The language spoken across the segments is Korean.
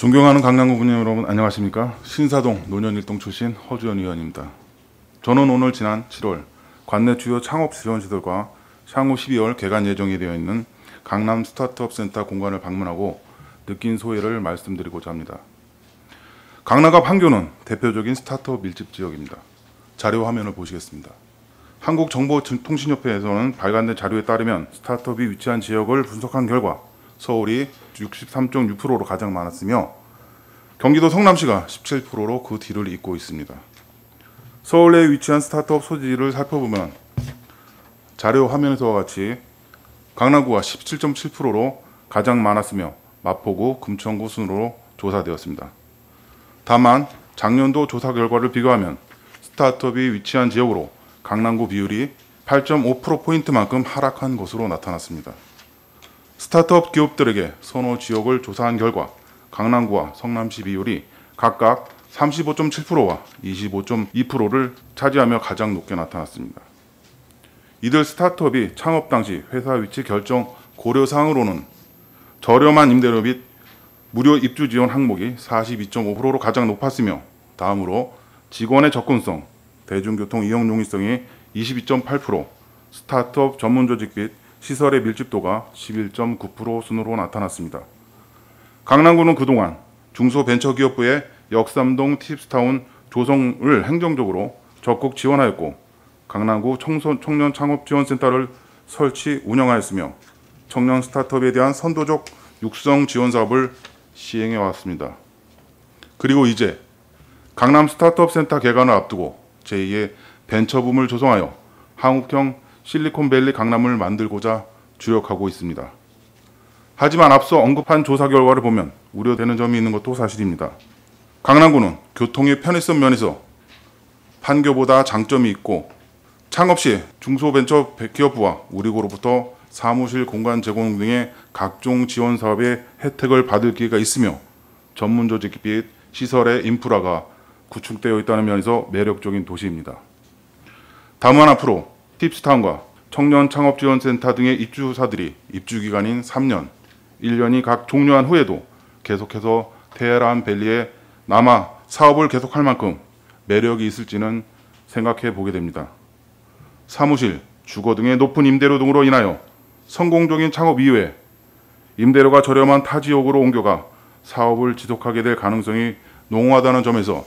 존경하는 강남구 군민 여러분 안녕하십니까? 신사동 노년일동 출신 허주연 의원입니다. 저는 오늘 지난 7월 관내 주요 창업 지원시설과 향후 12월 개관 예정이 되어 있는 강남 스타트업 센터 공간을 방문하고 느낀 소회를 말씀드리고자 합니다. 강남과 판교는 대표적인 스타트업 밀집 지역입니다. 자료 화면을 보시겠습니다. 한국정보통신협회에서는 발간된 자료에 따르면 스타트업이 위치한 지역을 분석한 결과 서울이 63.6%로 가장 많았으며 경기도 성남시가 17%로 그 뒤를 잇고 있습니다. 서울 내에 위치한 스타트업 소지를 살펴보면 자료 화면에서와 같이 강남구가 17.7%로 가장 많았으며 마포구, 금천구 순으로 조사되었습니다. 다만 작년도 조사 결과를 비교하면 스타트업이 위치한 지역으로 강남구 비율이 8.5%포인트만큼 하락한 것으로 나타났습니다. 스타트업 기업들에게 선호 지역을 조사한 결과 강남구와 성남시 비율이 각각 35.7%와 25.2%를 차지하며 가장 높게 나타났습니다. 이들 스타트업이 창업 당시 회사 위치 결정 고려사항으로는 저렴한 임대료 및 무료 입주 지원 항목이 42.5%로 가장 높았으며 다음으로 직원의 접근성, 대중교통 이용 용이성이 22.8%, 스타트업 전문 조직 및 시설의 밀집도가 11.9% 순으로 나타났습니다. 강남구는 그동안 중소벤처기업부의 역삼동 팁스타운 조성을 행정적으로 적극 지원하였고 강남구 청년 창업지원센터를 설치 운영하였으며 청년 스타트업에 대한 선도적 육성 지원 사업을 시행해 왔습니다. 그리고 이제 강남 스타트업 센터 개관을 앞두고 제2의 벤처붐을 조성하여 한국형 실리콘밸리 강남을 만들고자 주력하고 있습니다. 하지만 앞서 언급한 조사 결과를 보면 우려되는 점이 있는 것도 사실입니다. 강남구는 교통의 편의성 면에서 판교보다 장점이 있고 창업 시 중소벤처기업부와 우리고로부터 사무실 공간 제공 등의 각종 지원 사업의 혜택을 받을 기회가 있으며 전문 조직 및 시설의 인프라가 구축되어 있다는 면에서 매력적인 도시입니다. 다만 앞으로 팁스타운과 청년 창업지원센터 등의 입주사들이 입주기간인 3년, 1년이 각 종료한 후에도 계속해서 테헤란밸리에 남아 사업을 계속할 만큼 매력이 있을지는 생각해 보게 됩니다. 사무실, 주거 등의 높은 임대료 등으로 인하여 성공적인 창업 이후에 임대료가 저렴한 타 지역으로 옮겨가 사업을 지속하게 될 가능성이 농후하다는 점에서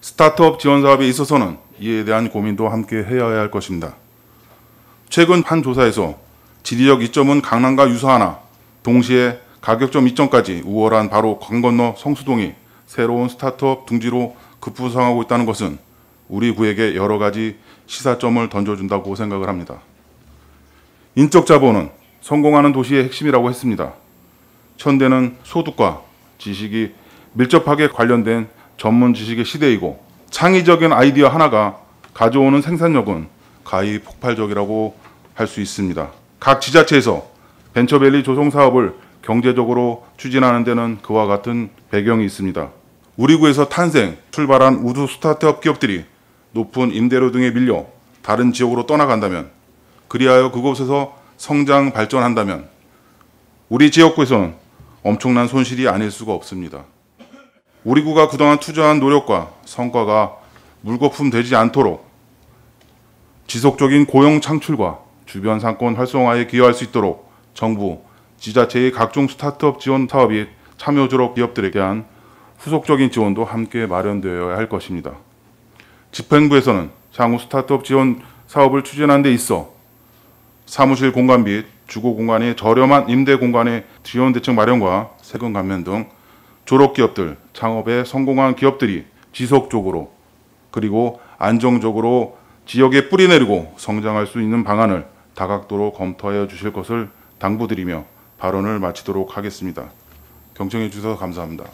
스타트업 지원 사업에 있어서는 이에 대한 고민도 함께 해야 할 것입니다. 최근 한 조사에서 지리적 이점은 강남과 유사하나 동시에 가격점 이점까지 우월한 바로 강 건너 성수동이 새로운 스타트업 둥지로 급부상하고 있다는 것은 우리 구에게 여러 가지 시사점을 던져준다고 생각을 합니다. 인적 자본은 성공하는 도시의 핵심이라고 했습니다. 현대는 소득과 지식이 밀접하게 관련된 전문 지식의 시대이고 창의적인 아이디어 하나가 가져오는 생산력은 가히 폭발적이라고 할 수 있습니다. 각 지자체에서 벤처밸리 조성 사업을 경제적으로 추진하는 데는 그와 같은 배경이 있습니다. 우리 구에서 출발한 우수 스타트업 기업들이 높은 임대료 등에 밀려 다른 지역으로 떠나간다면 그리하여 그곳에서 성장 발전한다면 우리 지역구에서는 엄청난 손실이 아닐 수가 없습니다. 우리 구가 그동안 투자한 노력과 성과가 물거품 되지 않도록 지속적인 고용 창출과 주변 상권 활성화에 기여할 수 있도록 정부, 지자체의 각종 스타트업 지원 사업이 참여조력 기업들에 대한 후속적인 지원도 함께 마련되어야 할 것입니다. 집행부에서는 향후 스타트업 지원 사업을 추진하는 데 있어 사무실 공간 및 주거 공간의 저렴한 임대 공간의 지원 대책 마련과 세금 감면 등 졸업 기업들, 창업에 성공한 기업들이 지속적으로 그리고 안정적으로 지역에 뿌리 내리고 성장할 수 있는 방안을 다각도로 검토하여 주실 것을 당부드리며 발언을 마치도록 하겠습니다. 경청해 주셔서 감사합니다.